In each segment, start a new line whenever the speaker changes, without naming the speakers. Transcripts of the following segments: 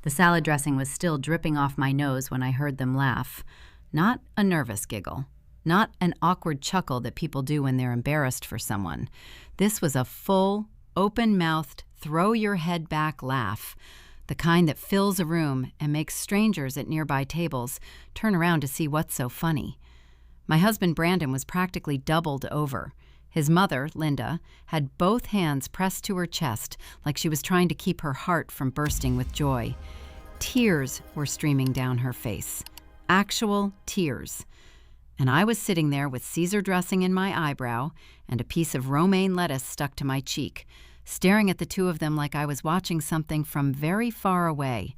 The salad dressing was still dripping off my nose when I heard them laugh. Not a nervous giggle. Not an awkward chuckle that people do when they're embarrassed for someone. This was a full, open-mouthed, throw-your-head-back laugh, the kind that fills a room and makes strangers at nearby tables turn around to see what's so funny. My husband Brandon was practically doubled over. His mother, Linda, had both hands pressed to her chest like she was trying to keep her heart from bursting with joy. Tears were streaming down her face. Actual tears. And I was sitting there with Caesar dressing in my eyebrow and a piece of romaine lettuce stuck to my cheek, staring at the two of them like I was watching something from very far away,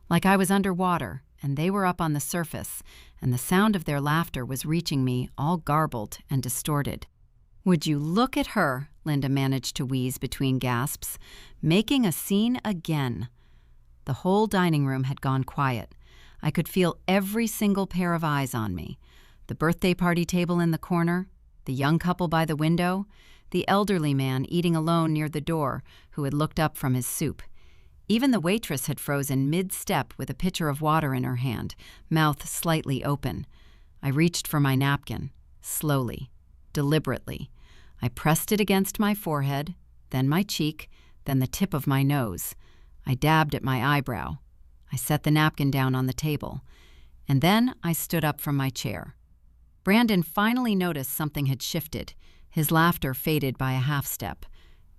like I was underwater and they were up on the surface, and the sound of their laughter was reaching me all garbled and distorted. "Would you look at her," Linda managed to wheeze between gasps, "making a scene again." The whole dining room had gone quiet. I could feel every single pair of eyes on me. The birthday party table in the corner, the young couple by the window, the elderly man eating alone near the door who had looked up from his soup. Even the waitress had frozen mid-step with a pitcher of water in her hand, mouth slightly open. I reached for my napkin, slowly, deliberately. I pressed it against my forehead, then my cheek, then the tip of my nose. I dabbed at my eyebrow. I set the napkin down on the table. And then I stood up from my chair. Brandon finally noticed something had shifted. His laughter faded by a half-step.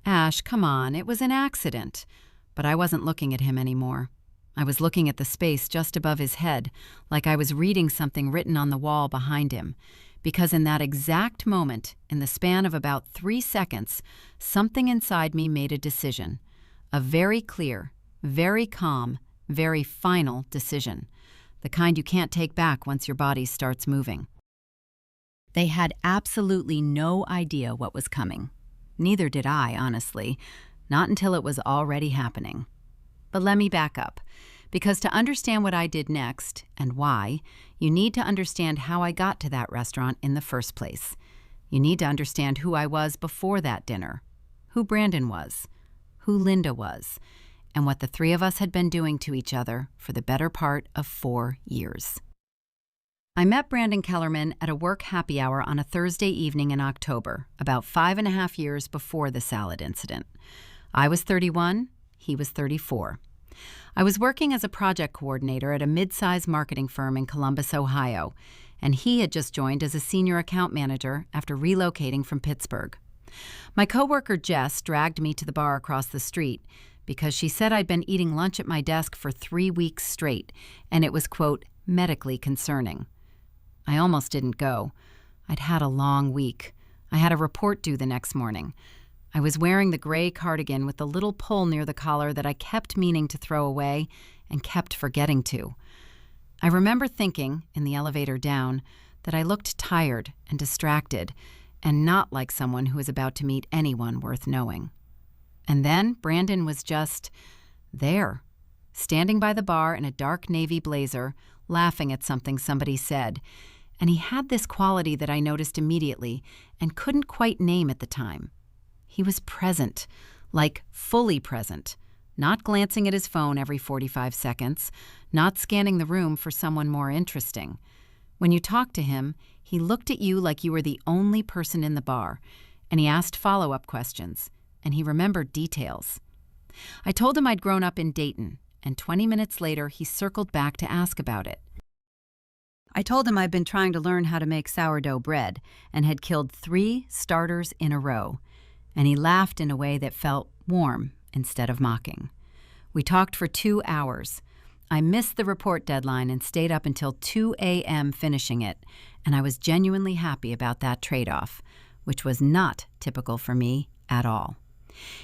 "Ash, come on, it was an accident." But I wasn't looking at him anymore. I was looking at the space just above his head, like I was reading something written on the wall behind him. Because in that exact moment, in the span of about 3 seconds, something inside me made a decision. A very clear, very calm, very final decision. The kind you can't take back once your body starts moving. They had absolutely no idea what was coming. Neither did I, honestly, not until it was already happening. But let me back up, because to understand what I did next, and why, you need to understand how I got to that restaurant in the first place. You need to understand who I was before that dinner, who Brandon was, who Linda was, and what the three of us had been doing to each other for the better part of 4 years. I met Brandon Kellerman at a work happy hour on a Thursday evening in October, about 5.5 years before the salad incident. I was 31, he was 34. I was working as a project coordinator at a mid-size marketing firm in Columbus, Ohio, and he had just joined as a senior account manager after relocating from Pittsburgh. My coworker Jess dragged me to the bar across the street because she said I'd been eating lunch at my desk for 3 weeks straight, and it was, quote, medically concerning. I almost didn't go. I'd had a long week. I had a report due the next morning. I was wearing the gray cardigan with the little pull near the collar that I kept meaning to throw away and kept forgetting to. I remember thinking, in the elevator down, that I looked tired and distracted and not like someone who was about to meet anyone worth knowing. And then Brandon was just there, standing by the bar in a dark navy blazer, laughing at something somebody said. And he had this quality that I noticed immediately and couldn't quite name at the time. He was present, like fully present, not glancing at his phone every 45 seconds, not scanning the room for someone more interesting. When you talked to him, he looked at you like you were the only person in the bar, and he asked follow-up questions, and he remembered details. I told him I'd grown up in Dayton, and 20 minutes later he circled back to ask about it. I told him I'd been trying to learn how to make sourdough bread and had killed 3 starters in a row, and he laughed in a way that felt warm instead of mocking. We talked for 2 hours. I missed the report deadline and stayed up until 2 a.m. finishing it, and I was genuinely happy about that trade-off, which was not typical for me at all.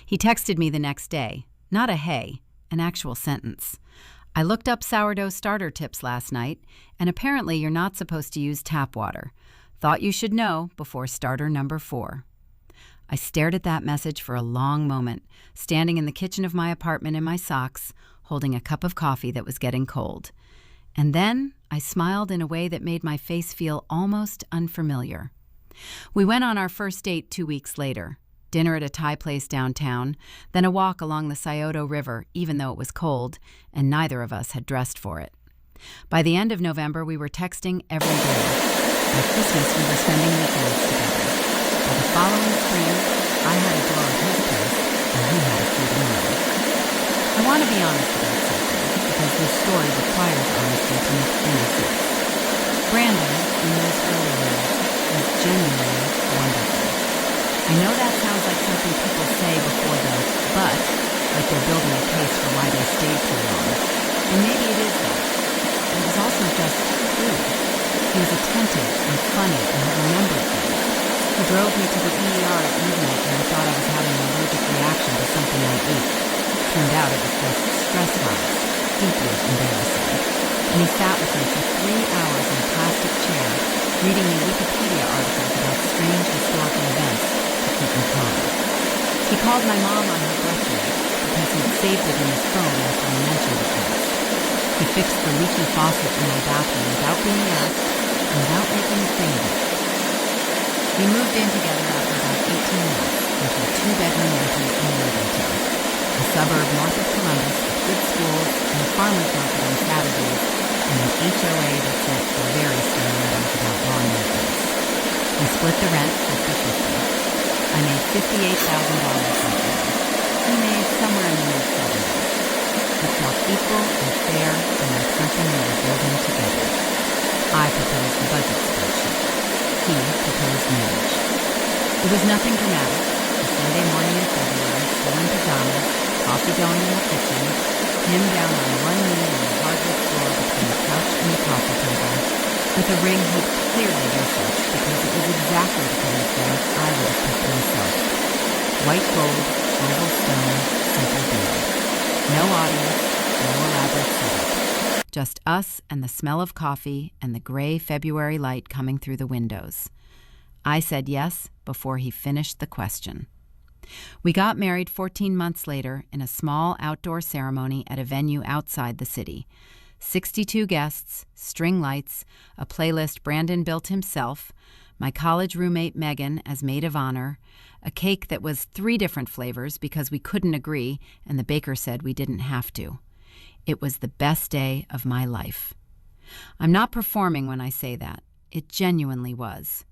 He texted me the next day, not a hey, an actual sentence. "I looked up sourdough starter tips last night, and apparently you're not supposed to use tap water. Thought you should know before starter number 4. I stared at that message for a long moment, standing in the kitchen of my apartment in my socks, holding a cup of coffee that was getting cold. And then I smiled in a way that made my face feel almost unfamiliar. We went on our first date 2 weeks later. dinner at a Thai place downtown, then a walk along the Scioto River, even though it was cold, and neither of us had dressed for it. By the end of November, we were texting every day. By Christmas, we were spending weekends together. By the following spring, I had a drawer at his place, and he had a seat in mine. I want to be honest about something, because this story requires honesty to make any sense. Brandon, in those early years, was genuinely wonderful. I know that sounds like something people say before the but, like they're building a case for why they stayed too long. And maybe it is that. It was also just true. He was attentive and funny and he remembered things. He drove me to the ER at midnight when I thought I was having an allergic reaction to something I ate. Turned out it was just stress highs, deeply embarrassing. And he sat with me for 3 hours in a plastic chair, reading me Wikipedia articles about strange historical events to keep me calm. He called my mom on her birthday because he'd saved it in his phone after I mentioned it once. He fixed the leaky faucet in my bathroom without being asked and without making a thing of it. We moved in together after about 18 months into a 2-bedroom rental in Worthington, a suburb north of Columbus with good schools and a farmer's market on Saturdays and an HOA that sent very stern letters about lawn maintenance. We split the rent 50-50. I made $58,000 that year. He made somewhere in the mid-70s. It felt equal and fair and like something we were building together. I proposed the budget spreadsheet. He proposed marriage. It was nothing dramatic. A Sunday morning in February, still in pajamas, coffee going in the kitchen, him down on one knee on the hardwood floor between the couch and the coffee table, with a ring he'd clearly researched because it was exactly the kind of thing I would have picked myself. White gold, oval stone, simple deal. No audience, no elaborate setup. Just us and the smell of coffee and the gray February light coming through the windows. I said yes before he finished the question. We got married 14 months later in a small outdoor ceremony at a venue outside the city. 62 guests, string lights, a playlist Brandon built himself, my college roommate Megan as maid of honor, a cake that was 3 different flavors because we couldn't agree and the baker said we didn't have to. It was the best day of my life. I'm not performing when I say that. It genuinely was.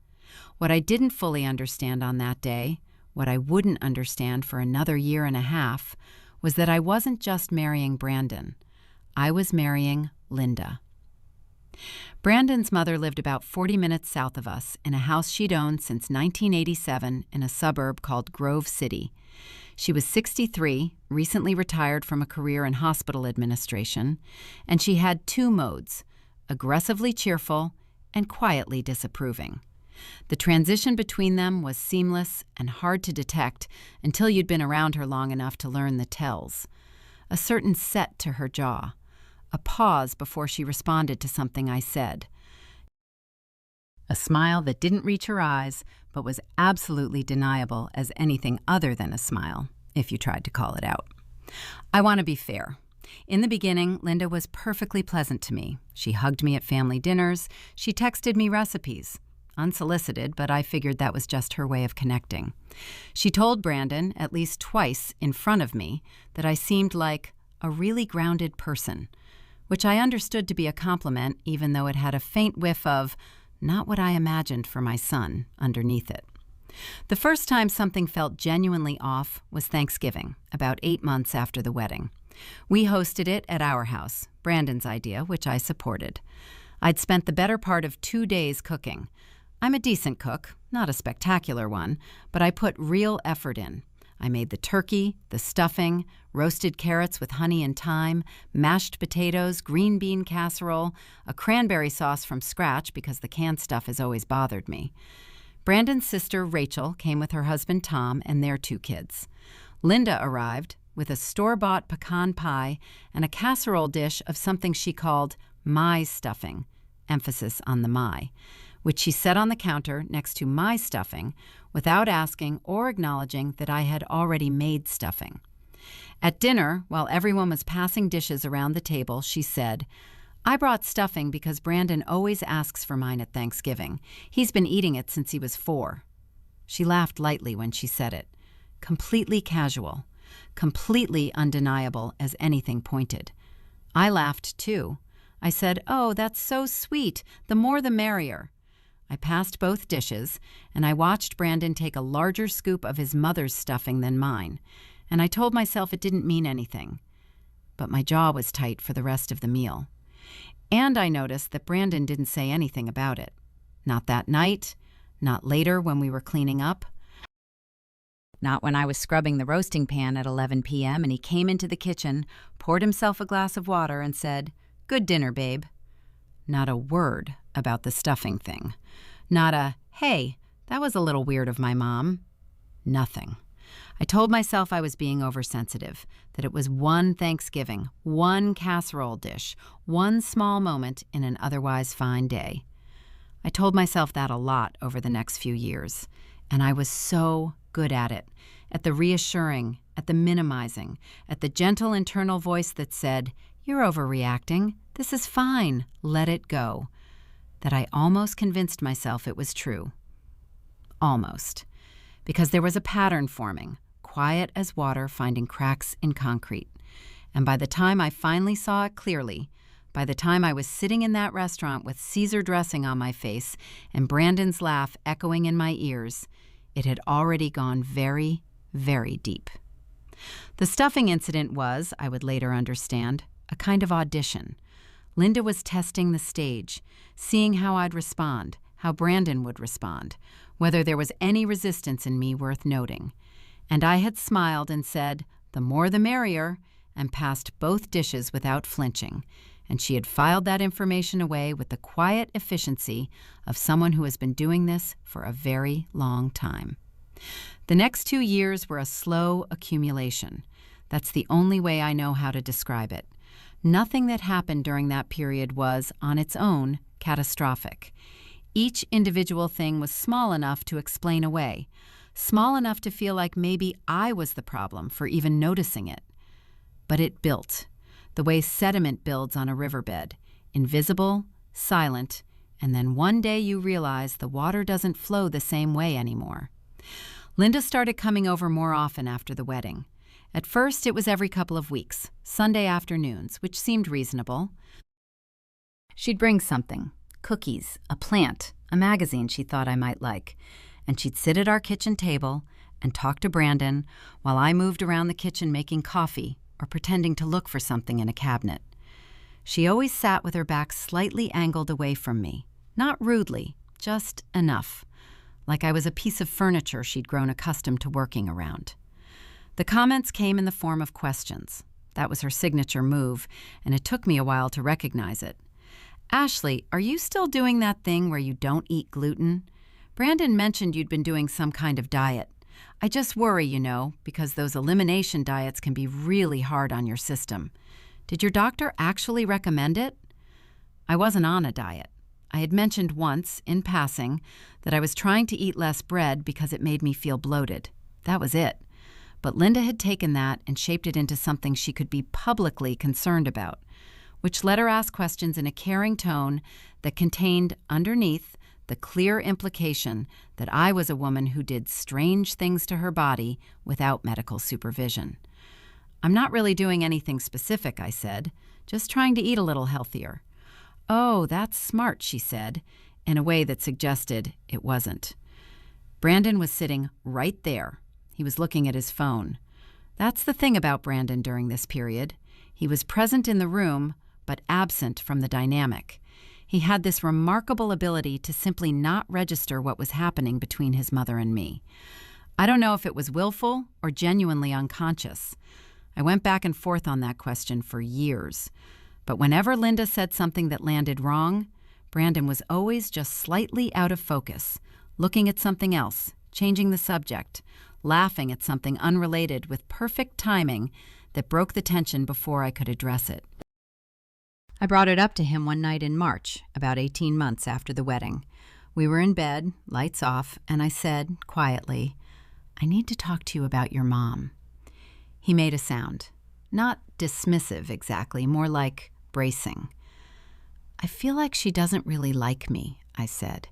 What I didn't fully understand on that day, what I wouldn't understand for another year and a half, was that I wasn't just marrying Brandon. I was marrying Linda. Brandon's mother lived about 40 minutes south of us in a house she'd owned since 1987 in a suburb called Grove City. She was 63, recently retired from a career in hospital administration, and she had 2 modes, aggressively cheerful and quietly disapproving. The transition between them was seamless and hard to detect until you'd been around her long enough to learn the tells. A certain set to her jaw, a pause before she responded to something I said. A smile that didn't reach her eyes, but was absolutely deniable as anything other than a smile, if you tried to call it out. I want to be fair. In the beginning, Linda was perfectly pleasant to me. She hugged me at family dinners. She texted me recipes. Unsolicited, but I figured that was just her way of connecting. She told Brandon, at least twice in front of me, that I seemed like a really grounded person, which I understood to be a compliment, even though it had a faint whiff of not what I imagined for my son underneath it. The first time something felt genuinely off was Thanksgiving, about 8 months after the wedding. We hosted it at our house, Brandon's idea, which I supported. I'd spent the better part of 2 days cooking. I'm a decent cook, not a spectacular one, but I put real effort in. I made the turkey, the stuffing, roasted carrots with honey and thyme, mashed potatoes, green bean casserole, a cranberry sauce from scratch because the canned stuff has always bothered me. Brandon's sister, Rachel, came with her husband, Tom, and their 2 kids. Linda arrived with a store-bought pecan pie and a casserole dish of something she called my stuffing, emphasis on the my, which she set on the counter next to my stuffing without asking or acknowledging that I had already made stuffing. At dinner, while everyone was passing dishes around the table, she said, "I brought stuffing because Brandon always asks for mine at Thanksgiving. He's been eating it since he was 4. She laughed lightly when she said it. completely casual, completely undeniable as anything pointed. I laughed too. I said, "Oh, that's so sweet. The more the merrier." I passed both dishes, and I watched Brandon take a larger scoop of his mother's stuffing than mine, and I told myself it didn't mean anything. But my jaw was tight for the rest of the meal. And I noticed that Brandon didn't say anything about it. Not that night, not later when we were cleaning up, not when I was scrubbing the roasting pan at 11 p.m. and he came into the kitchen, poured himself a glass of water, and said, "Good dinner, babe." Not a word about the stuffing thing. Not a, "Hey, that was a little weird of my mom." Nothing. I told myself I was being oversensitive, that it was one Thanksgiving, one casserole dish, one small moment in an otherwise fine day. I told myself that a lot over the next few years, and I was so good at the reassuring, at the minimizing, at the gentle internal voice that said, "You're overreacting. This is fine. Let it go," that I almost convinced myself it was true. Almost. Because there was a pattern forming, quiet as water finding cracks in concrete. And by the time I finally saw it clearly, by the time I was sitting in that restaurant with Caesar dressing on my face and Brandon's laugh echoing in my ears, it had already gone very, very deep. The stuffing incident was, I would later understand, a kind of audition. Linda was testing the stage, seeing how I'd respond, how Brandon would respond, whether there was any resistance in me worth noting. And I had smiled and said, "The more the merrier," and passed both dishes without flinching, and she had filed that information away with the quiet efficiency of someone who has been doing this for a very long time. The next 2 years were a slow accumulation. That's the only way I know how to describe it. Nothing that happened during that period was, on its own, catastrophic. Each individual thing was small enough to explain away, small enough to feel like maybe I was the problem for even noticing it. But it built, the way sediment builds on a riverbed, invisible, silent, and then one day you realize the water doesn't flow the same way anymore. Linda started coming over more often after the wedding. At first, it was every couple of weeks, Sunday afternoons, which seemed reasonable. She'd bring something, cookies, a plant, a magazine she thought I might like, and she'd sit at our kitchen table and talk to Brandon while I moved around the kitchen making coffee or pretending to look for something in a cabinet. She always sat with her back slightly angled away from me, not rudely, just enough, like I was a piece of furniture she'd grown accustomed to working around. The comments came in the form of questions. That was her signature move, and it took me a while to recognize it. "Ashley, are you still doing that thing where you don't eat gluten? Brandon mentioned you'd been doing some kind of diet. I just worry, because those elimination diets can be really hard on your system. Did your doctor actually recommend it?" I wasn't on a diet. I had mentioned once, in passing, that I was trying to eat less bread because it made me feel bloated. That was it. But Linda had taken that and shaped it into something she could be publicly concerned about, which let her ask questions in a caring tone that contained, underneath, the clear implication that I was a woman who did strange things to her body without medical supervision. "I'm not really doing anything specific," I said, "just trying to eat a little healthier." "Oh, that's smart," she said, in a way that suggested it wasn't. Brandon was sitting right there. He was looking at his phone. That's the thing about Brandon during this period. He was present in the room, but absent from the dynamic. He had this remarkable ability to simply not register what was happening between his mother and me. I don't know if it was willful or genuinely unconscious. I went back and forth on that question for years. But whenever Linda said something that landed wrong, Brandon was always just slightly out of focus, looking at something else, changing the subject, laughing at something unrelated with perfect timing that broke the tension before I could address it. I brought it up to him one night in March, about 18 months after the wedding. We were in bed, lights off, and I said, quietly, "I need to talk to you about your mom." He made a sound. Not dismissive exactly, more like bracing. "I feel like she doesn't really like me," I said.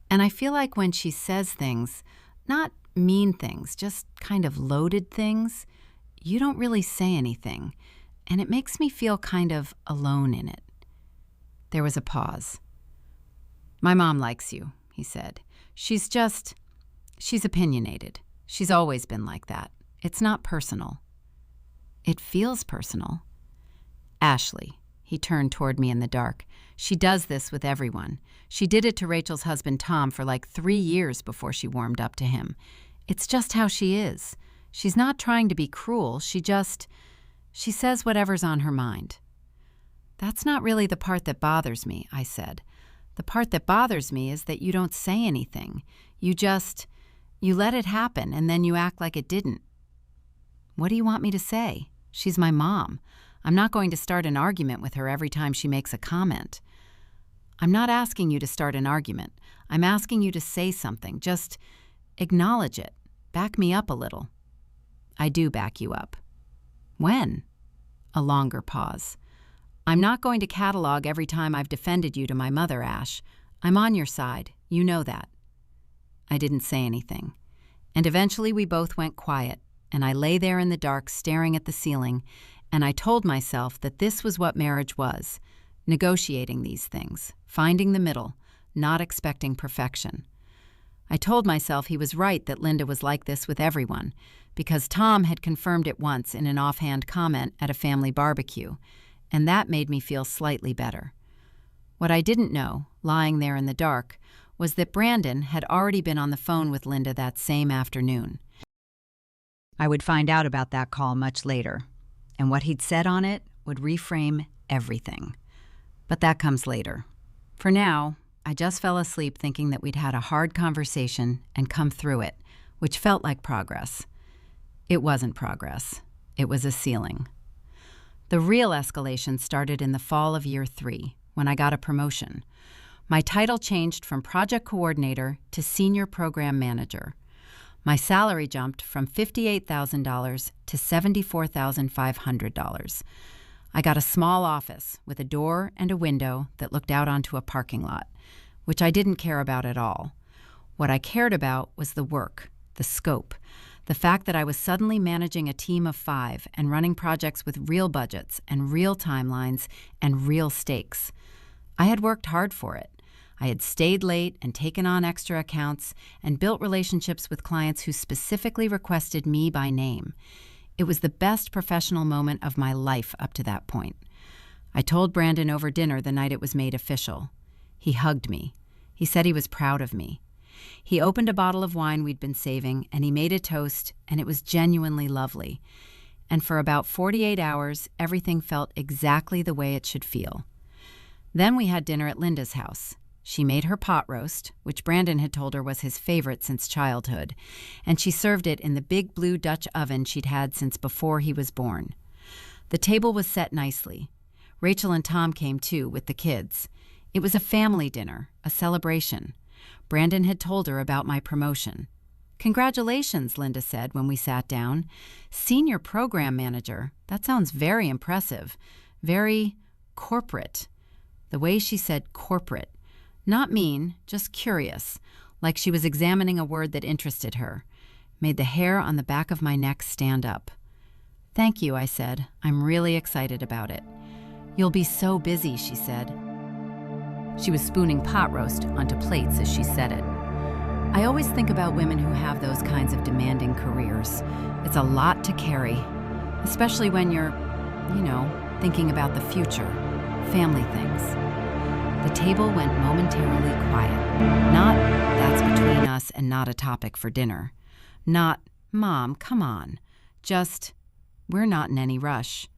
"And I feel like when she says things, not mean things, just kind of loaded things, you don't really say anything, and it makes me feel kind of alone in it. There was a pause. My mom likes you, he said. She's opinionated. She's always been like that. It's not personal. It feels personal. Ashley, he turned toward me in the dark. She does this with everyone. She did it to Rachel's husband Tom for like 3 years before she warmed up to him. It's just how she is. She's not trying to be cruel. She says whatever's on her mind. That's not really the part that bothers me, I said. The part that bothers me is that you don't say anything. You let it happen and then you act like it didn't. What do you want me to say? She's my mom. I'm not going to start an argument with her every time she makes a comment. I'm not asking you to start an argument. I'm asking you to say something. Just acknowledge it. Back me up a little. I do back you up. When? A longer pause. I'm not going to catalog every time I've defended you to my mother, Ash. I'm on your side. You know that. I didn't say anything. And eventually we both went quiet, and I lay there in the dark staring at the ceiling, and I told myself that this was what marriage was, negotiating these things, finding the middle, not expecting perfection. I told myself he was right that Linda was like this with everyone, because Tom had confirmed it once in an offhand comment at a family barbecue, and that made me feel slightly better. What I didn't know, lying there in the dark, was that Brandon had already been on the phone with Linda that same afternoon. I would find out about that call much later, and what he'd said on it would reframe everything. But that comes later. For now, I just fell asleep thinking that we'd had a hard conversation and come through it, which felt like progress. It wasn't progress. It was a ceiling. The real escalation started in the fall of year 3, when I got a promotion. My title changed from project coordinator to senior program manager. My salary jumped from $58,000 to $74,500. I got a small office with a door and a window that looked out onto a parking lot, which I didn't care about at all. What I cared about was the work, the scope, the fact that I was suddenly managing a team of 5 and running projects with real budgets and real timelines and real stakes. I had worked hard for it. I had stayed late and taken on extra accounts and built relationships with clients who specifically requested me by name. It was the best professional moment of my life up to that point. I told Brandon over dinner the night it was made official. He hugged me. He said he was proud of me. He opened a bottle of wine we'd been saving, and he made a toast, and it was genuinely lovely. And for about 48 hours, everything felt exactly the way it should feel. Then we had dinner at Linda's house. She made her pot roast, which Brandon had told her was his favorite since childhood, and she served it in the big blue Dutch oven she'd had since before he was born. The table was set nicely. Rachel and Tom came too, with the kids. It was a family dinner, a celebration. Brandon had told her about my promotion. "Congratulations," Linda said when we sat down. "Senior program manager. That sounds very impressive. Very corporate." The way she said corporate. Not mean, just curious, like she was examining a word that interested her, made the hair on the back of my neck stand up. "Thank you," I said. "I'm really excited about it." "You'll be so busy," she said. She was spooning pot roast onto plates as she said it. I always think about women who have those kinds of demanding careers. It's a lot to carry, especially when you're, thinking about the future, family things. The table went momentarily quiet. Not, "That's between us and not a topic for dinner." Not, "Mom, come on." Just, "We're not in any rush."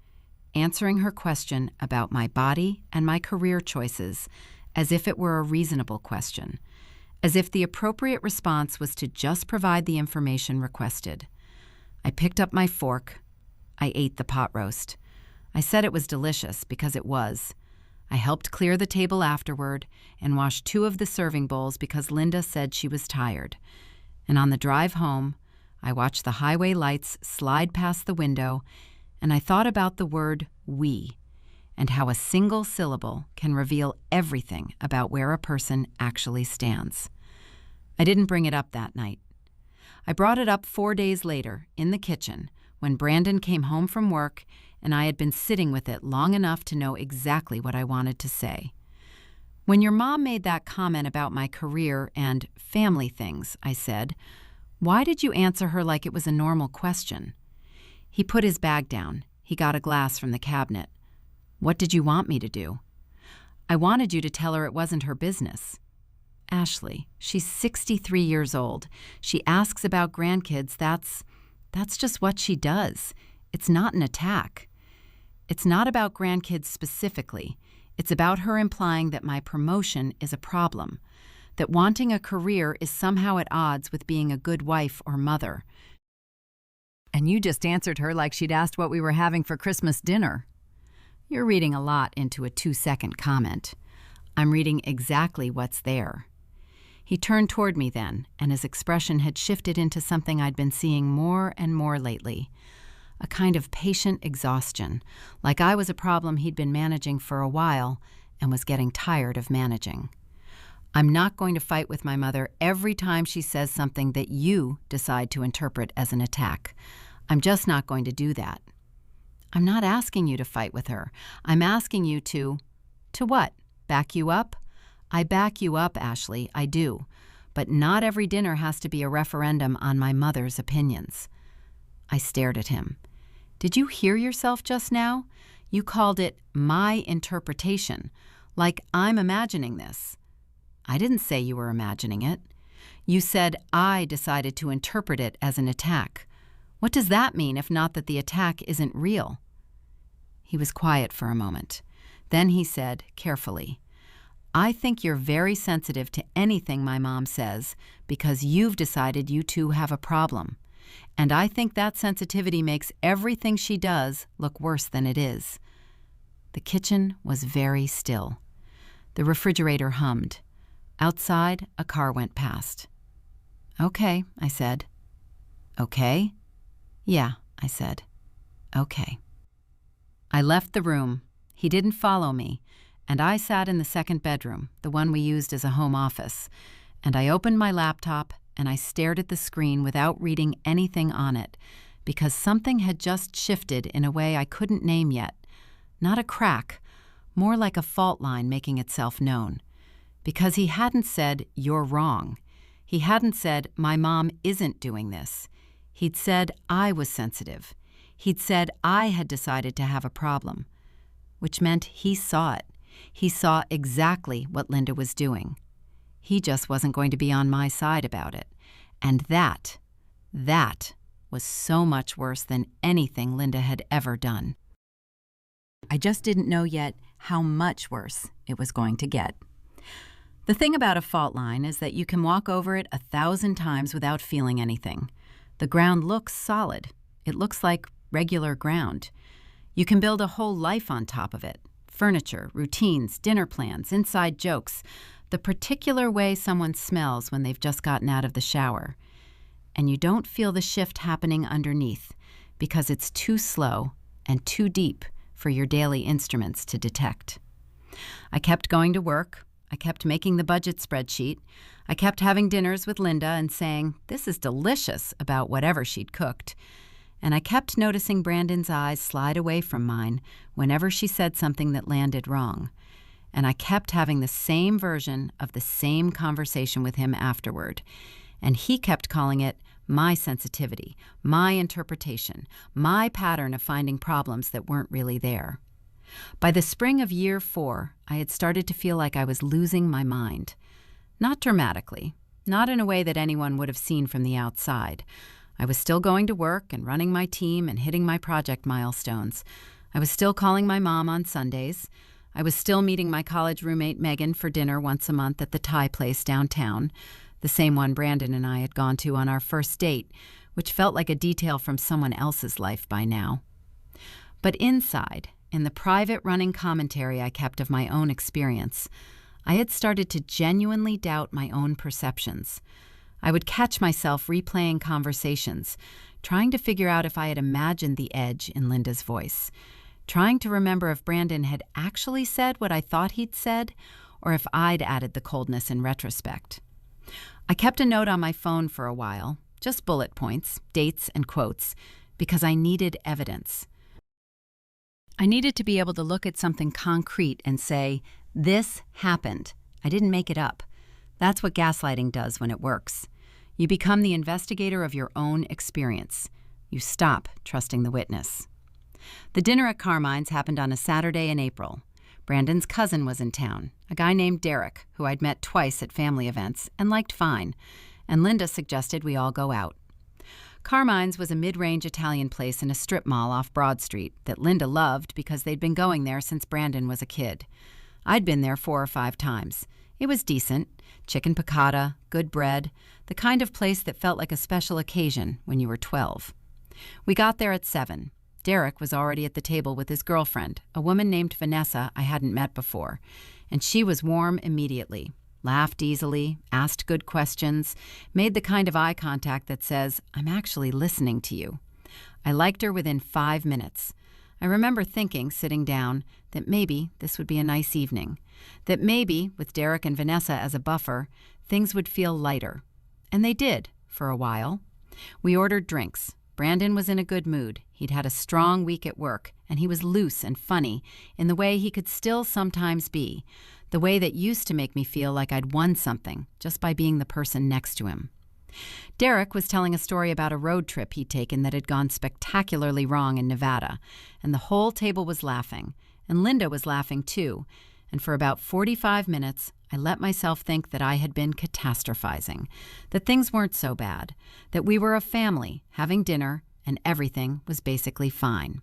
Answering her question about my body and my career choices as if it were a reasonable question, as if the appropriate response was to just provide the information requested. I picked up my fork. I ate the pot roast. I said it was delicious because it was. I helped clear the table afterward and washed 2 of the serving bowls because Linda said she was tired. And on the drive home, I watched the highway lights slide past the window, and I thought about the word "we" and how a single syllable can reveal everything about where a person actually stands. I didn't bring it up that night. I brought it up 4 days later, in the kitchen, when Brandon came home from work and I had been sitting with it long enough to know exactly what I wanted to say. "When your mom made that comment about my career and family things," I said, "why did you answer her like it was a normal question?" He put his bag down. He got a glass from the cabinet. "What did you want me to do?" "I wanted you to tell her it wasn't her business." "Ashley, she's 63 years old. She asks about grandkids. That's just what she does. It's not an attack. It's not about grandkids specifically. It's about her implying that my promotion is a problem, that wanting a career is somehow at odds with being a good wife or mother." And you just answered her like she'd asked what we were having for Christmas dinner. You're reading a lot into a 2-second comment. I'm reading exactly what's there. He turned toward me then, and his expression had shifted into something I'd been seeing more and more lately. A kind of patient exhaustion, like I was a problem he'd been managing for a while and was getting tired of managing. "I'm not going to fight with my mother every time she says something that you decide to interpret as an attack. I'm just not going to do that." "I'm not asking you to fight with her. I'm asking you to..." "To what? Back you up?" "I back you up, Ashley, I do. But not every dinner has to be a referendum on my mother's opinions." I stared at him. "Did you hear yourself just now? You called it my interpretation, like I'm imagining this." "I didn't say you were imagining it. You said I decided to interpret it as an attack. What does that mean if not that the attack isn't real?" He was quiet for a moment. Then he said, carefully, "I think you're very sensitive to anything my mom says because you've decided you two have a problem. And I think that sensitivity makes everything she does look worse than it is." The kitchen was very still. The refrigerator hummed. Outside, a car went past. "Okay," I said. "Okay?" "Yeah," I said. "Okay." I left the room. He didn't follow me, and I sat in the second bedroom, the one we used as a home office, and I opened my laptop and I stared at the screen without reading anything on it, because something had just shifted in a way I couldn't name yet. Not a crack, more like a fault line making itself known. Because he hadn't said, "You're wrong." He hadn't said, "My mom isn't doing this." He'd said I was sensitive. He'd said I had decided to have a problem, which meant he saw it. He saw exactly what Linda was doing. He just wasn't going to be on my side about it. And that was so much worse than anything Linda had ever done. I just didn't know yet how much worse it was going to get. The thing about a fault line is that you can walk over it 1,000 times without feeling anything. The ground looks solid. It looks like regular ground. You can build a whole life on top of it. Furniture, routines, dinner plans, inside jokes, the particular way someone smells when they've just gotten out of the shower. And you don't feel the shift happening underneath because it's too slow and too deep for your daily instruments to detect. I kept going to work. I kept making the budget spreadsheet. I kept having dinners with Linda and saying, "This is delicious," about whatever she'd cooked. And I kept noticing Brandon's eyes slide away from mine whenever she said something that landed wrong. And I kept having the same version of the same conversation with him afterward. And he kept calling it my sensitivity, my interpretation, my pattern of finding problems that weren't really there. By the spring of year 4, I had started to feel like I was losing my mind. Not dramatically, not in a way that anyone would have seen from the outside. I was still going to work and running my team and hitting my project milestones. I was still calling my mom on Sundays. I was still meeting my college roommate Megan for dinner once a month at the Thai place downtown, the same one Brandon and I had gone to on our first date, which felt like a detail from someone else's life by now. But inside, in the private running commentary I kept of my own experience, I had started to genuinely doubt my own perceptions. I would catch myself replaying conversations, trying to figure out if I had imagined the edge in Linda's voice, trying to remember if Brandon had actually said what I thought he'd said, or if I'd added the coldness in retrospect. I kept a note on my phone for a while, just bullet points, dates, and quotes, because I needed evidence. I needed to be able to look at something concrete and say, this happened. I didn't make it up. That's what gaslighting does when it works. You become the investigator of your own experience. You stop trusting the witness. The dinner at Carmine's happened on a Saturday in April. Brandon's cousin was in town, a guy named Derek, who I'd met twice at family events and liked fine, and Linda suggested we all go out. Carmine's was a mid-range Italian place in a strip mall off Broad Street that Linda loved because they'd been going there since Brandon was a kid. I'd been there 4 or 5 times. It was decent, chicken piccata, good bread, the kind of place that felt like a special occasion when you were 12. We got there at 7. Derek was already at the table with his girlfriend, a woman named Vanessa I hadn't met before, and she was warm immediately. Laughed easily, asked good questions, made the kind of eye contact that says, I'm actually listening to you. I liked her within 5 minutes. I remember thinking, sitting down, that maybe this would be a nice evening, that maybe, with Derek and Vanessa as a buffer, things would feel lighter. And they did, for a while. We ordered drinks. Brandon was in a good mood. He'd had a strong week at work, and he was loose and funny in the way he could still sometimes be, the way that used to make me feel like I'd won something just by being the person next to him. Derek was telling a story about a road trip he'd taken that had gone spectacularly wrong in Nevada, and the whole table was laughing, and Linda was laughing too, and for about 45 minutes, I let myself think that I had been catastrophizing, that things weren't so bad, that we were a family having dinner, and everything was basically fine.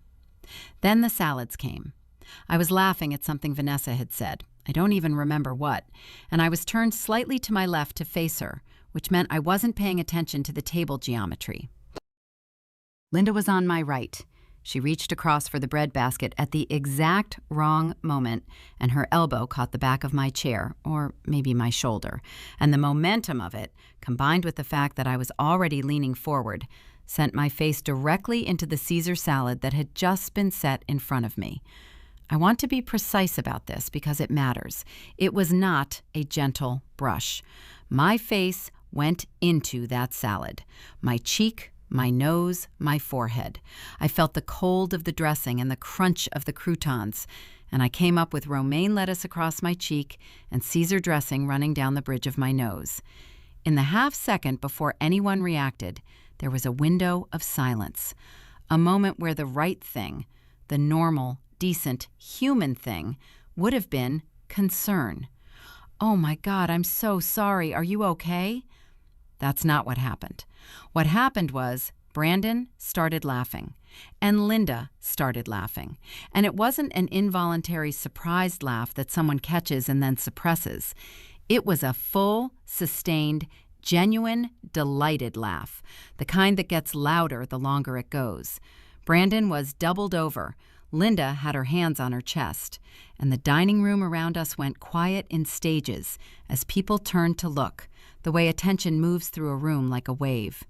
Then the salads came. I was laughing at something Vanessa had said. I don't even remember what, and I was turned slightly to my left to face her, which meant I wasn't paying attention to the table geometry. Linda was on my right. She reached across for the bread basket at the exact wrong moment, and her elbow caught the back of my chair, or maybe my shoulder, and the momentum of it, combined with the fact that I was already leaning forward, sent my face directly into the Caesar salad that had just been set in front of me. I want to be precise about this because it matters. It was not a gentle brush. My face went into that salad. My cheek, my nose, my forehead. I felt the cold of the dressing and the crunch of the croutons, and I came up with romaine lettuce across my cheek and Caesar dressing running down the bridge of my nose. In the half second before anyone reacted, there was a window of silence, a moment where the right thing, the normal, decent, human thing, would have been concern. Oh my God, I'm so sorry. Are you okay? That's not what happened. What happened was Brandon started laughing, and Linda started laughing. And it wasn't an involuntary surprised laugh that someone catches and then suppresses. It was a full, sustained, genuine, delighted laugh, the kind that gets louder the longer it goes. Brandon was doubled over. Linda had her hands on her chest, and the dining room around us went quiet in stages as people turned to look, the way attention moves through a room like a wave.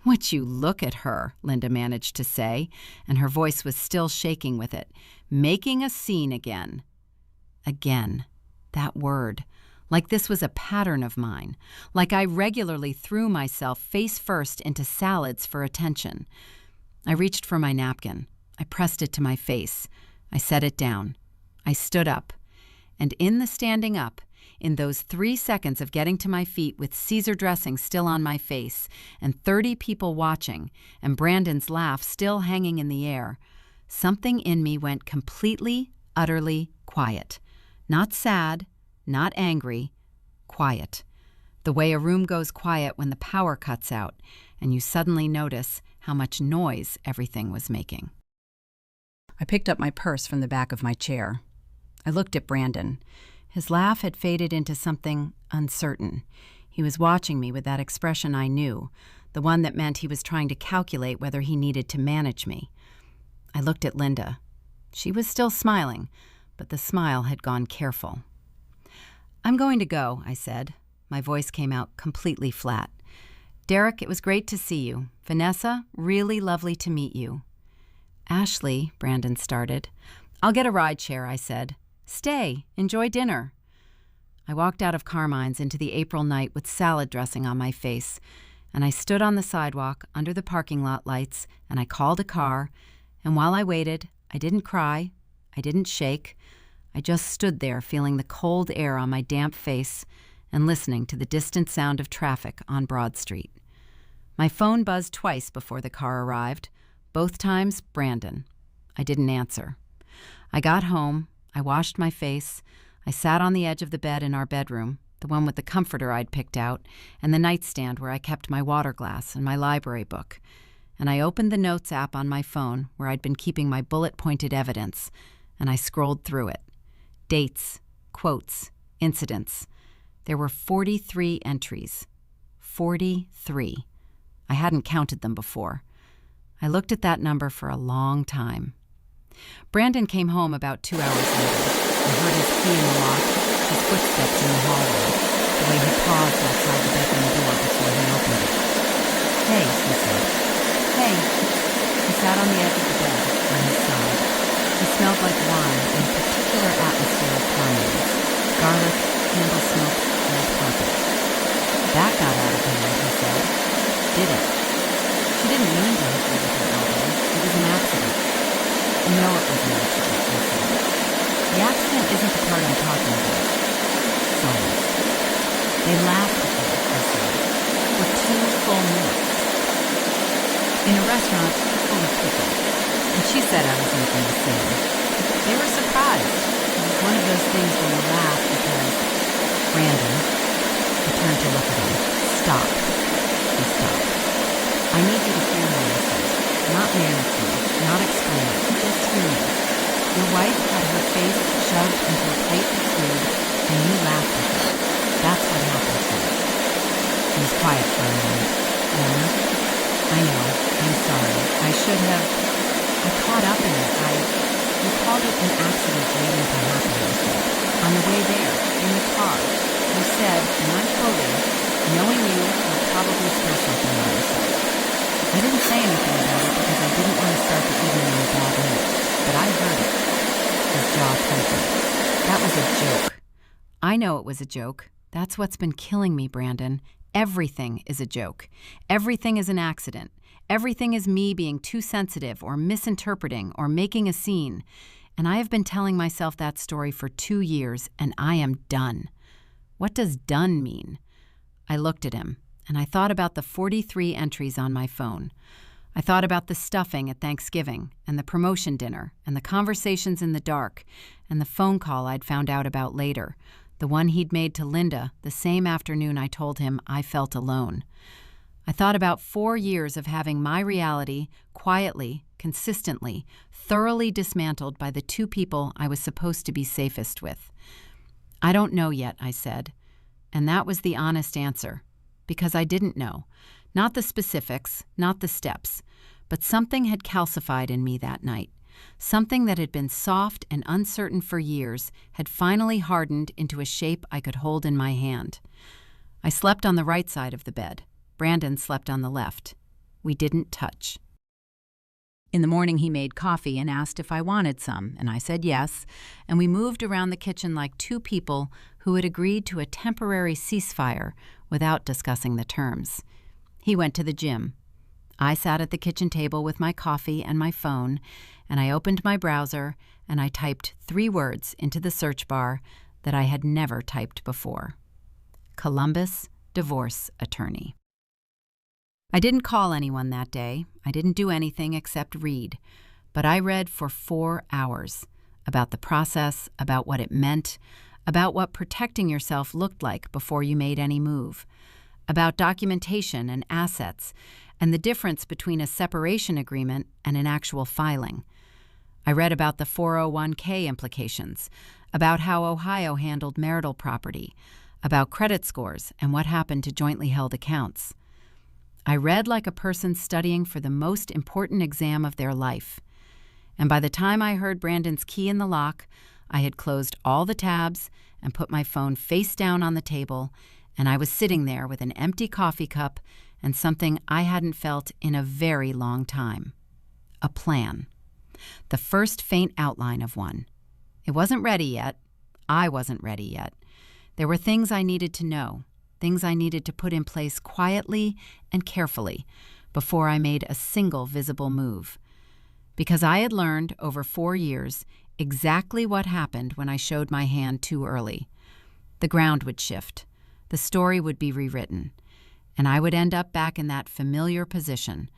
"Would you look at her," Linda managed to say, and her voice was still shaking with it, "making a scene again." Again. That word. Like this was a pattern of mine. Like I regularly threw myself face first into salads for attention. I reached for my napkin. I pressed it to my face. I set it down. I stood up. And in the standing up, in those 3 seconds of getting to my feet with Caesar dressing still on my face and 30 people watching and Brandon's laugh still hanging in the air, something in me went completely, utterly quiet. Not sad, not angry, quiet. The way a room goes quiet when the power cuts out and you suddenly notice how much noise everything was making. I picked up my purse from the back of my chair. I looked at Brandon. His laugh had faded into something uncertain. He was watching me with that expression I knew, the one that meant he was trying to calculate whether he needed to manage me. I looked at Linda. She was still smiling, but the smile had gone careful. "I'm going to go," I said. My voice came out completely flat. "Derek, it was great to see you. Vanessa, really lovely to meet you." "Ashley," Brandon started. "I'll get a ride share," I said. "Stay. Enjoy dinner." I walked out of Carmine's into the April night with salad dressing on my face, and I stood on the sidewalk under the parking lot lights, and I called a car, and while I waited, I didn't cry, I didn't shake. I just stood there feeling the cold air on my damp face and listening to the distant sound of traffic on Broad Street. My phone buzzed twice before the car arrived, both times Brandon. I didn't answer. I got home, I washed my face, I sat on the edge of the bed in our bedroom, the one with the comforter I'd picked out, and the nightstand where I kept my water glass and my library book, and I opened the Notes app on my phone where I'd been keeping my bullet-pointed evidence, and I scrolled through it. Dates, quotes, incidents. There were 43 entries. 43. I hadn't counted them before. I looked at that number for a long time. Brandon came home about 2 hours later. I heard his key in the lock, his footsteps in the hallway, the way he paused outside the bedroom door before he opened it. "Hey," he said. "Hey." He sat on the edge of the bed, on his side. He smelled like wine and a particular atmosphere of climbings. Garlic, candle smoke, old carpet. "That got out of hand," he said. "Did it?" "She didn't mean to hit you with her elbow. It was an accident." "You know it was an accident," I said. "The accident isn't the part I'm talking about." Silence. "They laughed at me," I said, "for 2 full minutes. In a restaurant full of people, and she said I was making a scene. They were surprised. It was one of those things where you laugh because..." "Brandon," I turned to look at him. "Stop." He stopped. "I need you to hear me," I said. "Not manage me, not explain it, just hear me. Your wife had her face shoved into a plate of food, and you laughed at her. That's what happened to you." He was quiet for a moment. "Then, I know, I'm sorry. I should have... I caught up in it. You called it an accident waiting to happen," I said. "On the way there, in the car, you said, and I'm quoting, 'Knowing you will probably spill something on yourself.' I didn't say anything about it because I didn't want to start the evening on a bad note, but I heard it." His jaw tightened. "That was a joke." "I know it was a joke. That's what's been killing me, Brandon. Everything is a joke. Everything is an accident. Everything is me being too sensitive or misinterpreting or making a scene. And I have been telling myself that story for 2 years, and I am done." "What does done mean?" I looked at him, and I thought about the 43 entries on my phone. I thought about the stuffing at Thanksgiving, and the promotion dinner, and the conversations in the dark, and the phone call I'd found out about later, the one he'd made to Linda the same afternoon I told him I felt alone. I thought about 4 years of having my reality, quietly, consistently, thoroughly dismantled by the 2 people I was supposed to be safest with. "I don't know yet," I said. And that was the honest answer, because I didn't know. Not the specifics, not the steps, but something had calcified in me that night. Something that had been soft and uncertain for years had finally hardened into a shape I could hold in my hand. I slept on the right side of the bed. Brandon slept on the left. We didn't touch. In the morning, he made coffee and asked if I wanted some, and I said yes, and we moved around the kitchen like 2 people who had agreed to a temporary ceasefire without discussing the terms. He went to the gym. I sat at the kitchen table with my coffee and my phone, and I opened my browser, and I typed 3 words into the search bar that I had never typed before. Columbus divorce attorney. I didn't call anyone that day. I didn't do anything except read. But I read for 4 hours about the process, about what it meant, about what protecting yourself looked like before you made any move, about documentation and assets, and the difference between a separation agreement and an actual filing. I read about the 401k implications, about how Ohio handled marital property, about credit scores and what happened to jointly held accounts. I read like a person studying for the most important exam of their life. And by the time I heard Brandon's key in the lock, I had closed all the tabs and put my phone face down on the table, and I was sitting there with an empty coffee cup and something I hadn't felt in a very long time. A plan. The first faint outline of one. It wasn't ready yet. I wasn't ready yet. There were things I needed to know. things I needed to put in place quietly and carefully before I made a single visible move. Because I had learned over 4 years exactly what happened when I showed my hand too early. The ground would shift, the story would be rewritten, and I would end up back in that familiar position,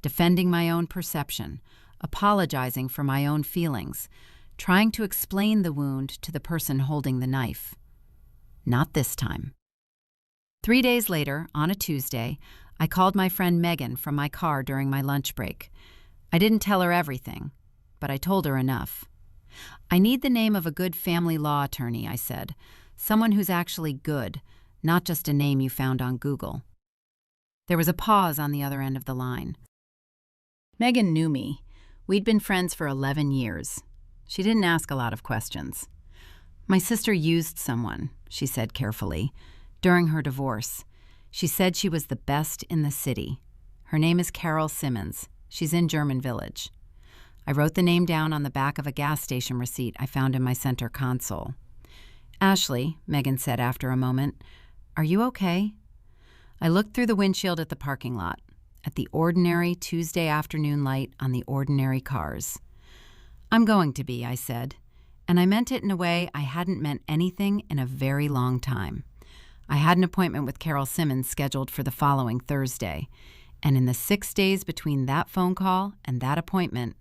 defending my own perception, apologizing for my own feelings, trying to explain the wound to the person holding the knife. Not this time. 3 days later, on a Tuesday, I called my friend Megan from my car during my lunch break. I didn't tell her everything, but I told her enough. I need the name of a good family law attorney, I said. Someone who's actually good, not just a name you found on Google. There was a pause on the other end of the line. Megan knew me. We'd been friends for 11 years. She didn't ask a lot of questions. My sister used someone, she said carefully, during her divorce. She said she was the best in the city. Her name is Carol Simmons. She's in German Village. I wrote the name down on the back of a gas station receipt I found in my center console. Ashley, Megan said after a moment, "Are you okay?" I looked through the windshield at the parking lot, at the ordinary Tuesday afternoon light on the ordinary cars. "I'm going to be," I said, and I meant it in a way I hadn't meant anything in a very long time. I had an appointment with Carol Simmons scheduled for the following Thursday, and in the 6 days between that phone call and that appointment,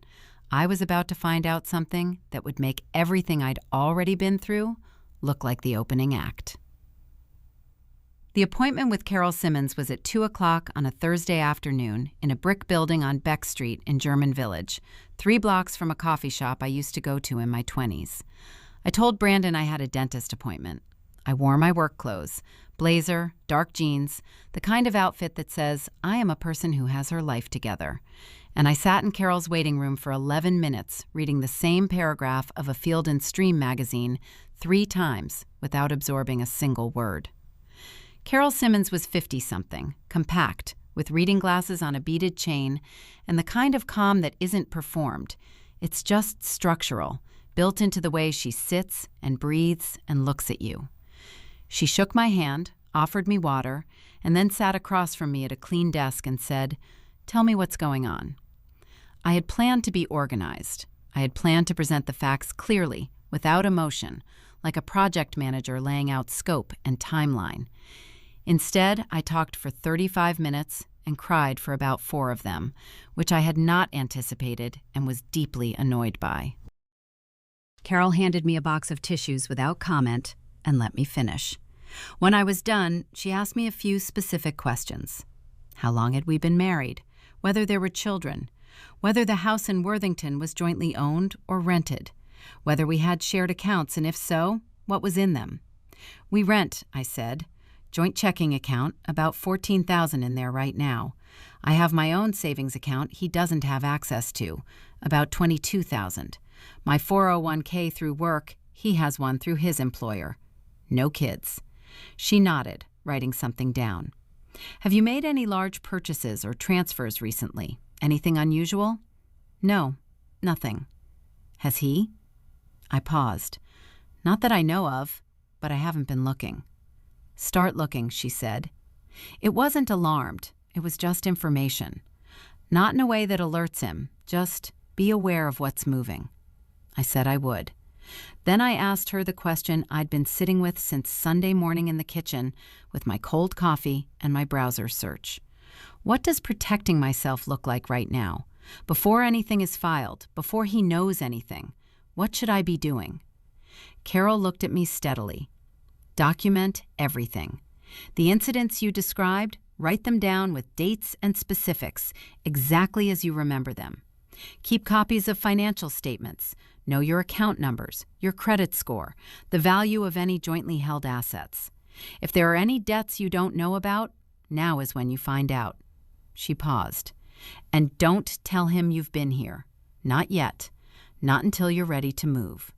I was about to find out something that would make everything I'd already been through look like the opening act. The appointment with Carol Simmons was at 2 o'clock on a Thursday afternoon in a brick building on Beck Street in German Village, 3 blocks from a coffee shop I used to go to in my 20s. I told Brandon I had a dentist appointment. I wore my work clothes, blazer, dark jeans, the kind of outfit that says, I am a person who has her life together. And I sat in Carol's waiting room for 11 minutes, reading the same paragraph of a Field and Stream magazine 3 times without absorbing a single word. Carol Simmons was 50-something, compact, with reading glasses on a beaded chain, and the kind of calm that isn't performed. It's just structural, built into the way she sits and breathes and looks at you. She shook my hand, offered me water, and then sat across from me at a clean desk and said, "Tell me what's going on." I had planned to be organized. I had planned to present the facts clearly, without emotion, like a project manager laying out scope and timeline. Instead, I talked for 35 minutes and cried for about 4 of them, which I had not anticipated and was deeply annoyed by. Carol handed me a box of tissues without comment and let me finish. When I was done, she asked me a few specific questions. How long had we been married? Whether there were children? Whether the house in Worthington was jointly owned or rented? Whether we had shared accounts, and if so, what was in them? We rent, I said. Joint checking account, about $14,000 in there right now. I have my own savings account he doesn't have access to, about $22,000. My 401k through work, he has one through his employer. No kids. She nodded, writing something down. Have you made any large purchases or transfers recently? Anything unusual? No, nothing. Has he? I paused. Not that I know of, but I haven't been looking. Start looking, she said. It wasn't alarmed. It was just information. Not in a way that alerts him, just be aware of what's moving. I said I would. Then I asked her the question I'd been sitting with since Sunday morning in the kitchen with my cold coffee and my browser search. What does protecting myself look like right now? Before anything is filed, before he knows anything, what should I be doing? Carol looked at me steadily. Document everything. The incidents you described, write them down with dates and specifics, exactly as you remember them. Keep copies of financial statements. Know your account numbers, your credit score, the value of any jointly held assets. If there are any debts you don't know about, now is when you find out. She paused. And don't tell him you've been here. Not yet. Not until you're ready to move.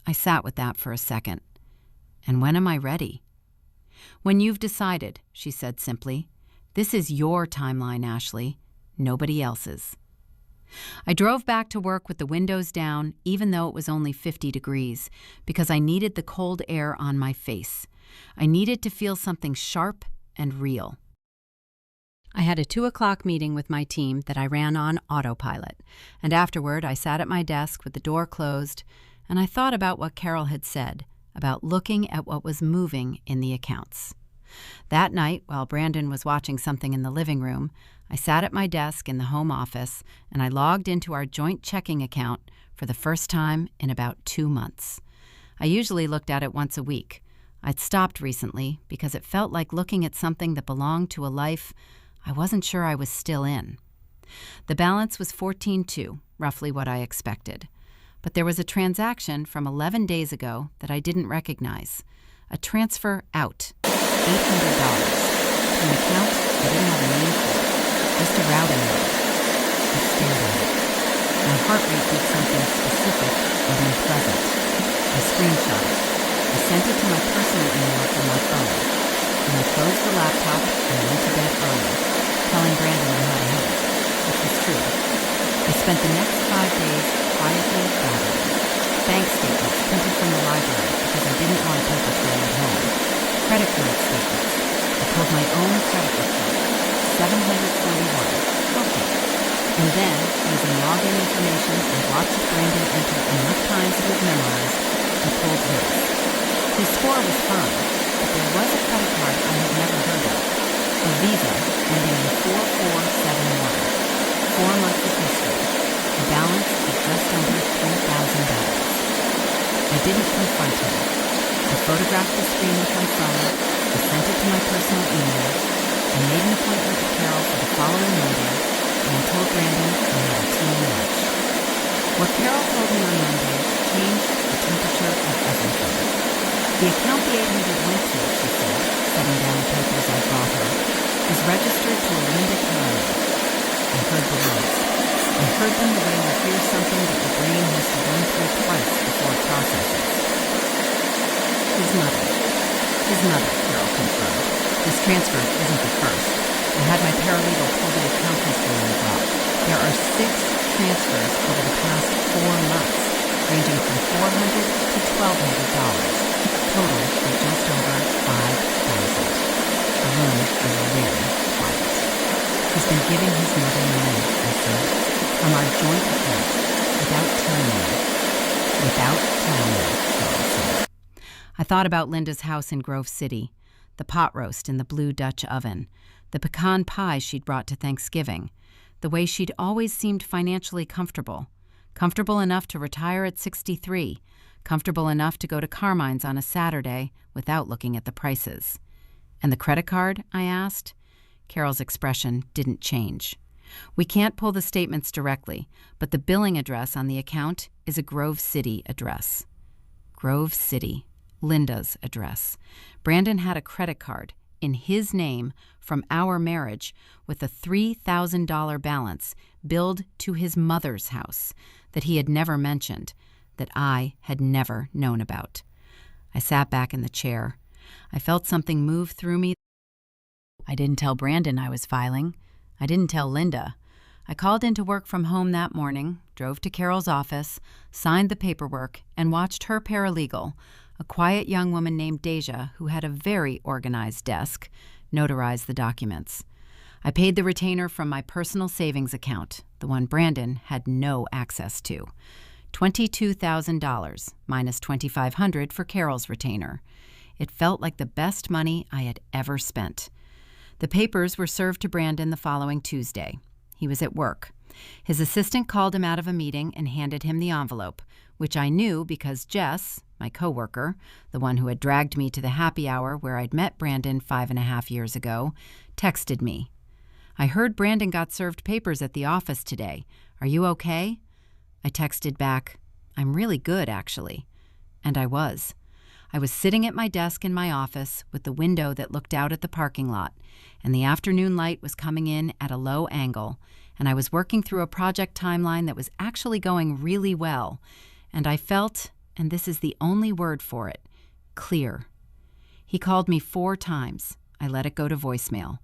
I sat with that for a second. And when am I ready? When you've decided, she said simply. This is your timeline, Ashley. Nobody else's. I drove back to work with the windows down, even though it was only 50 degrees, because I needed the cold air on my face. I needed to feel something sharp and real. I had a 2 o'clock meeting with my team that I ran on autopilot, and afterward I sat at my desk with the door closed, and I thought about what Carol had said about looking at what was moving in the accounts. That night, while Brandon was watching something in the living room, I sat at my desk in the home office and I logged into our joint checking account for the first time in about 2 months. I usually looked at it once a week. I'd stopped recently because it felt like looking at something that belonged to a life I wasn't sure I was still in. The balance was $14,200, roughly what I expected. But there was a transaction from 11 days ago that I didn't recognize. A transfer out, $800, to an account I didn't have a name for, just a routing number. I stared at it. My heart rate did something specific and unpleasant. I screenshot it. I sent it to my personal email from my phone. And I closed the laptop and went to bed early, telling Brandon I had a headache, which was true. I spent the next 5 days quietly gathering bank statements printed from the library because I didn't want a paper trail at home, credit card statements. I pulled my own credit report, 741, okay. And then, using login information I watched Brandon enter enough times to have memorized, I pulled his. His score was fine, but there was a credit card I had never heard of, a Visa ending in 4471, 4 months of history, a balance of just under $3,000. I didn't confront him. I photographed the screen with my phone, I sent it to my personal email, I made an appointment with Carol for the following Monday, and I told Brandon I had a team lunch. What Carol told me on Monday changed the temperature of everything. The account the 800 went to, she said, setting down the papers I brought her, is registered to a Linda Cameron. I heard the words. I heard them the way you hear something that your brain has to run through twice before it processes. His mother. His mother, Carol confirmed. This transfer isn't the first. I had my paralegal pull the account history on the drop. There are 6 transfers over the past 4 months, ranging from $400 to $1,200. Total of just over $5,000. The room was very quiet. He's been giving his mother money, I said, from our joint account, without telling me. Without telling me, Carol said. I thought about Linda's house in Grove City, the pot roast in the blue Dutch oven, the pecan pie she'd brought to Thanksgiving, the way she'd always seemed financially comfortable enough to retire at 63, comfortable enough to go to Carmine's on a Saturday without looking at the prices. And the credit card, I asked? Carol's expression didn't change. We can't pull the statements directly, but the billing address on the account is a Grove City address. Grove City, Linda's address. Brandon had a credit card in his name from our marriage with a $3,000 balance billed to his mother's house that he had never mentioned, that I had never known about. I sat back in the chair. I felt something move through me. I didn't tell Brandon I was filing. I didn't tell Linda. I called into work from home that morning, drove to Carol's office, signed the paperwork, and watched her paralegal, a quiet young woman named Deja who had a very organized desk, notarize the documents. I paid the retainer from my personal savings account, the one Brandon had no access to. $22,000 minus $2,500 for Carol's retainer. It felt like the best money I had ever spent. The papers were served to Brandon the following Tuesday. He was at work. His assistant called him out of a meeting and handed him the envelope, which I knew because Jess, my coworker, the one who had dragged me to the happy hour where I'd met Brandon 5.5 years ago, texted me. I heard Brandon got served papers at the office today. Are you okay? I texted back, I'm really good, actually. And I was. I was sitting at my desk in my office with the window that looked out at the parking lot, and the afternoon light was coming in at a low angle, and I was working through a project timeline that was actually going really well, and I felt, and this is the only word for it, clear. He called me 4 times. I let it go to voicemail.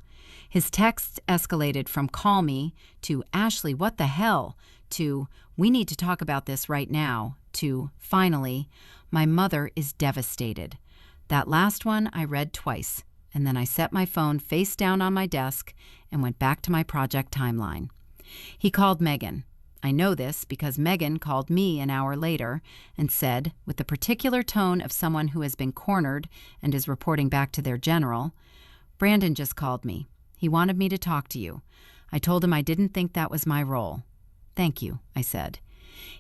His texts escalated from "call me" to "Ashley, what the hell?" to "we need to talk about this right now" to, finally, "my mother is devastated." That last one I read twice, and then I set my phone face down on my desk and went back to my project timeline. He called Megan. I know this because Megan called me an hour later and said, with the particular tone of someone who has been cornered and is reporting back to their general, "Brandon just called me. He wanted me to talk to you. I told him I didn't think that was my role." "Thank you," I said.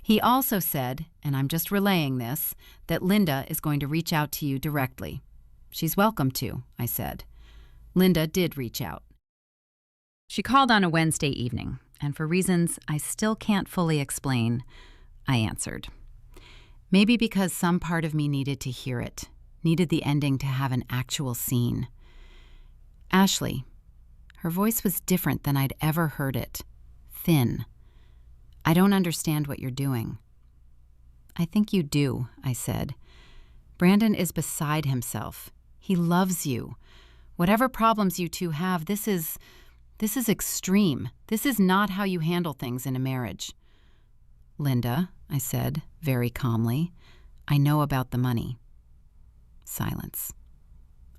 He also said, and I'm just relaying this, that Linda is going to reach out to you directly. "She's welcome to," I said. Linda did reach out. She called on a Wednesday evening, and for reasons I still can't fully explain, I answered. Maybe because some part of me needed to hear it, needed the ending to have an actual scene. "Ashley." Her voice was different than I'd ever heard it. Thin. "I don't understand what you're doing." "I think you do," I said. "Brandon is beside himself. He loves you. Whatever problems you two have, this is extreme. This is not how you handle things in a marriage." "Linda," I said, very calmly, "I know about the money." Silence.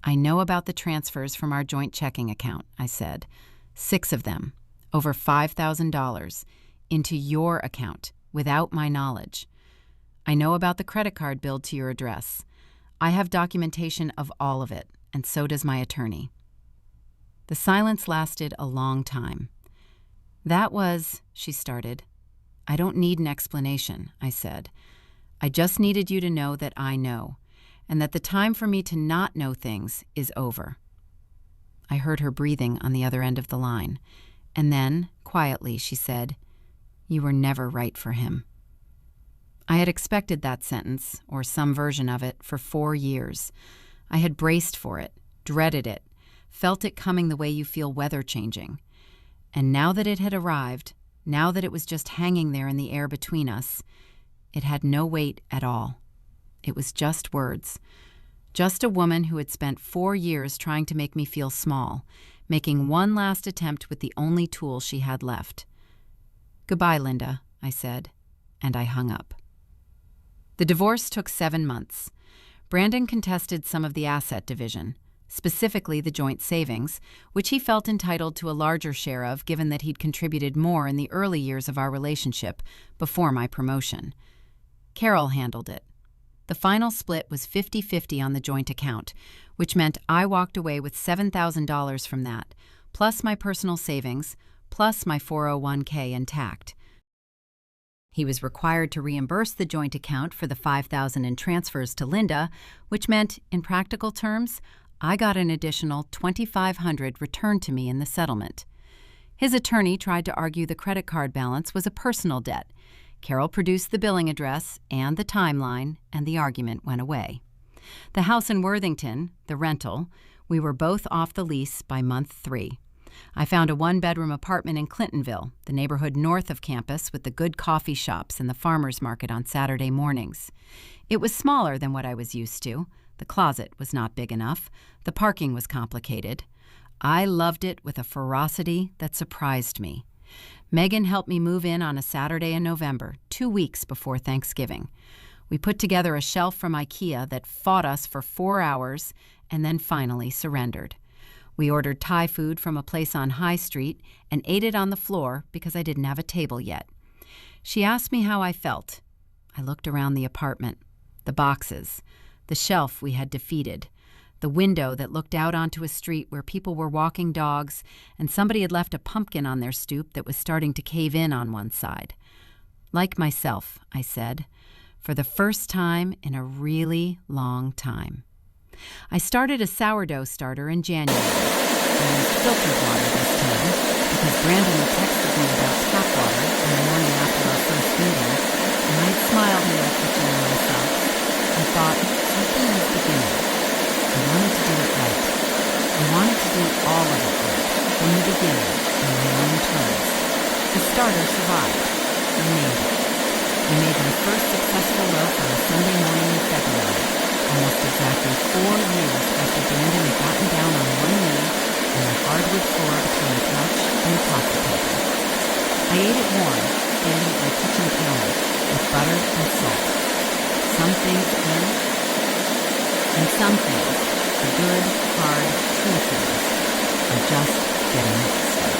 "I know about the transfers from our joint checking account," I said. 6 of them, over $5,000, into your account, without my knowledge. I know about the credit card billed to your address. I have documentation of all of it, and so does my attorney." The silence lasted a long time. "That was," she started. "I don't need an explanation," I said. "I just needed you to know that I know, and that the time for me to not know things is over." I heard her breathing on the other end of the line, and then, quietly, she said, "You were never right for him." I had expected that sentence, or some version of it, for 4 years. I had braced for it, dreaded it, felt it coming the way you feel weather changing. And now that it had arrived, now that it was just hanging there in the air between us, it had no weight at all. It was just words. Just a woman who had spent 4 years trying to make me feel small, making one last attempt with the only tool she had left. "Goodbye, Linda," I said, and I hung up. The divorce took 7 months. Brandon contested some of the asset division, specifically the joint savings, which he felt entitled to a larger share of given that he'd contributed more in the early years of our relationship before my promotion. Carol handled it. The final split was 50-50 on the joint account, which meant I walked away with $7,000 from that, plus my personal savings, plus my 401k intact. He was required to reimburse the joint account for the $5,000 in transfers to Linda, which meant, in practical terms, I got an additional $2,500 returned to me in the settlement. His attorney tried to argue the credit card balance was a personal debt. Carol produced the billing address and the timeline, and the argument went away. The house in Worthington, the rental, we were both off the lease by month 3. I found a 1-bedroom apartment in Clintonville, the neighborhood north of campus with the good coffee shops and the farmers market on Saturday mornings. It was smaller than what I was used to. The closet was not big enough. The parking was complicated. I loved it with a ferocity that surprised me. Megan helped me move in on a Saturday in November, 2 weeks before Thanksgiving. We put together a shelf from IKEA that fought us for 4 hours and then finally surrendered. We ordered Thai food from a place on High Street and ate it on the floor because I didn't have a table yet. She asked me how I felt. I looked around the apartment, the boxes, the shelf we had defeated, the window that looked out onto a street where people were walking dogs and somebody had left a pumpkin on their stoop that was starting to cave in on one side. Like myself, I said, for the first time in a really long time. I started a sourdough starter in January. I used filtered water this time because Brandon had texted me about tap water in the morning after our first meeting, and I had smiled in the kitchen to myself. I thought, something was beginning. I wanted to do it right. I wanted to do all of it right, from the beginning, on my own terms. The starter survived. I made it. I made my first successful loaf on a Sunday morning in February, almost exactly 4 years after Brandon had gotten down on one knee and on the hardwood floor between the couch and the coffee table. I ate it warm, standing at my kitchen counter, with butter and salt. Some things in, and some things, the good, hard, true things, are just getting started.